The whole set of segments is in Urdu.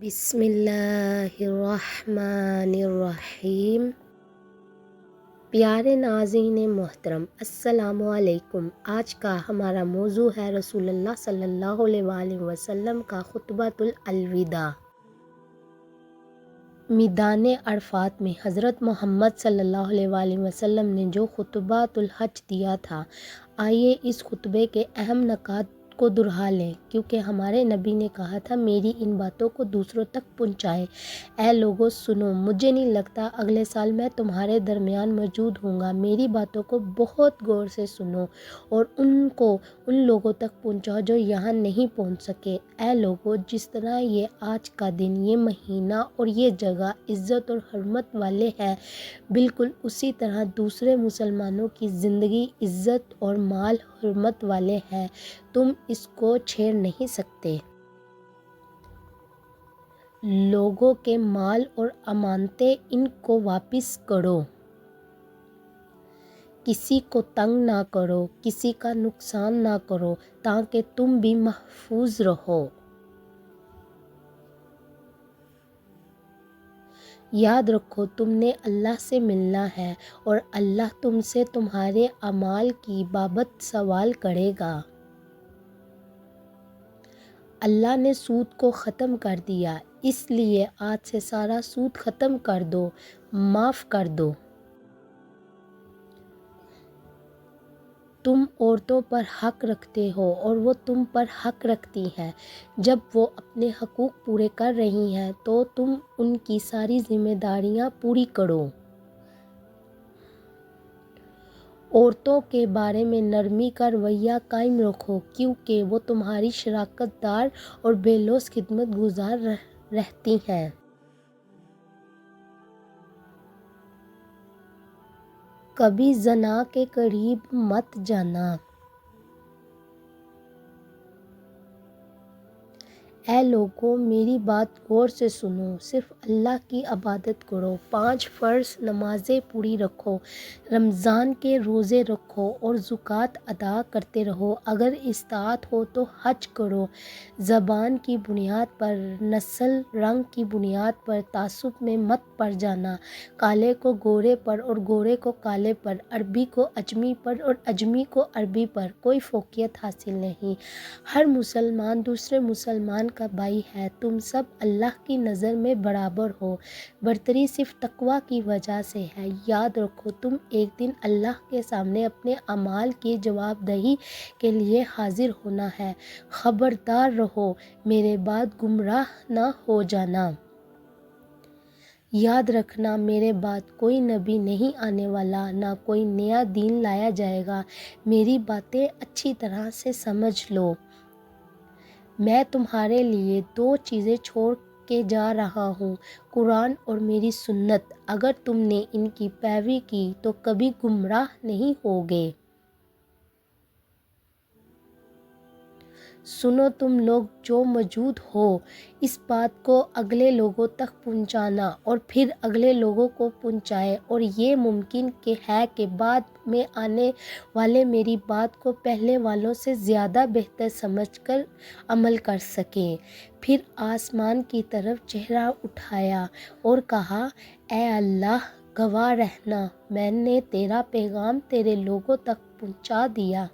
بسم اللہ الرحمن الرحیم۔ پیارے ناظرین محترم، السلام علیکم۔ آج کا ہمارا موضوع ہے رسول اللہ صلی اللہ علیہ وآلہ وسلم کا خطبۃ الوداع۔ میدان عرفات میں حضرت محمد صلی اللہ علیہ وآلہ وسلم نے جو خطبۃ الحج دیا تھا، آئیے اس خطبے کے اہم نکات کو دہرا لیں، کیونکہ ہمارے نبی نے کہا تھا میری ان باتوں کو دوسروں تک پہنچائیں۔ اے لوگو سنو، مجھے نہیں لگتا اگلے سال میں تمہارے درمیان موجود ہوں گا۔ میری باتوں کو بہت غور سے سنو اور ان کو ان لوگوں تک پہنچاؤ جو یہاں نہیں پہنچ سکے۔ اے لوگو، جس طرح یہ آج کا دن، یہ مہینہ اور یہ جگہ عزت اور حرمت والے ہیں، بالکل اسی طرح دوسرے مسلمانوں کی زندگی عزت اور مال حرمت والے ہیں۔ تم اس کو چھیڑ نہیں سکتے۔ لوگوں کے مال اور امانتیں، ان کو واپس کرو۔ کسی کو تنگ نہ کرو، کسی کا نقصان نہ کرو، تاکہ تم بھی محفوظ رہو۔ یاد رکھو تم نے اللہ سے ملنا ہے اور اللہ تم سے تمہارے اعمال کی بابت سوال کرے گا۔ اللہ نے سود کو ختم کر دیا، اس لیے آج سے سارا سود ختم کر دو، معاف کر دو۔ تم عورتوں پر حق رکھتے ہو اور وہ تم پر حق رکھتی ہیں۔ جب وہ اپنے حقوق پورے کر رہی ہیں تو تم ان کی ساری ذمہ داریاں پوری کرو۔ عورتوں کے بارے میں نرمی کا رویہ قائم رکھو، کیونکہ وہ تمہاری شراکت دار اور بے لوث خدمت گزار رہتی ہیں۔ کبھی زنا کے قریب مت جانا۔ اے لوگو، میری بات غور سے سنو، صرف اللہ کی عبادت کرو، 5 فرض نمازیں پوری رکھو، رمضان کے روزے رکھو اور زکوٰۃ ادا کرتے رہو۔ اگر استطاعت ہو تو حج کرو۔ زبان کی بنیاد پر، نسل، رنگ کی بنیاد پر تعصب میں مت پڑ جانا۔ کالے کو گورے پر اور گورے کو کالے پر، عربی کو اجمی پر اور اجمی کو عربی پر کوئی فوقیت حاصل نہیں۔ ہر مسلمان دوسرے مسلمان کا بھائی ہے۔ تم سب اللہ کی نظر میں برابر ہو۔ برتری صرف تقویٰ کی وجہ سے ہے۔ یاد رکھو تم ایک دن اللہ کے سامنے اپنے اعمال کی جواب دہی کے لیے حاضر ہونا ہے۔ خبردار رہو، میرے بعد گمراہ نہ ہو جانا۔ یاد رکھنا، میرے بعد کوئی نبی نہیں آنے والا، نہ کوئی نیا دین لایا جائے گا۔ میری باتیں اچھی طرح سے سمجھ لو۔ میں تمہارے لیے 2 چیزیں چھوڑ کے جا رہا ہوں، قرآن اور میری سنت۔ اگر تم نے ان کی پیروی کی تو کبھی گمراہ نہیں ہوگے۔ سنو تم لوگ جو موجود ہو، اس بات کو اگلے لوگوں تک پہنچانا اور پھر اگلے لوگوں کو پہنچائے، اور یہ ممکن ہے کہ بعد میں آنے والے میری بات کو پہلے والوں سے زیادہ بہتر سمجھ کر عمل کر سکیں۔ پھر آسمان کی طرف چہرہ اٹھایا اور کہا، اے اللہ، گواہ رہنا، میں نے تیرا پیغام تیرے لوگوں تک پہنچا دیا۔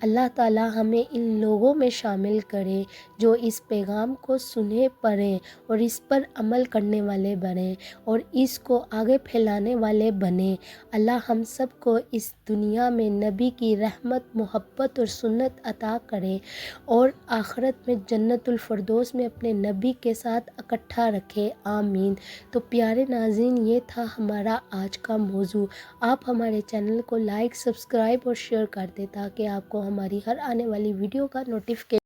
اللہ تعالیٰ ہمیں ان لوگوں میں شامل کرے جو اس پیغام کو سنے، پڑھیں اور اس پر عمل کرنے والے بنیں اور اس کو آگے پھیلانے والے بنیں۔ اللہ ہم سب کو اس دنیا میں نبی کی رحمت، محبت اور سنت عطا کرے اور آخرت میں جنت الفردوس میں اپنے نبی کے ساتھ اکٹھا رکھے، آمین۔ تو پیارے ناظرین، یہ تھا ہمارا آج کا موضوع۔ آپ ہمارے چینل کو لائک، سبسکرائب اور شیئر کر دیں تاکہ آپ کو ہماری ہر آنے والی ویڈیو کا نوٹیفیکیشن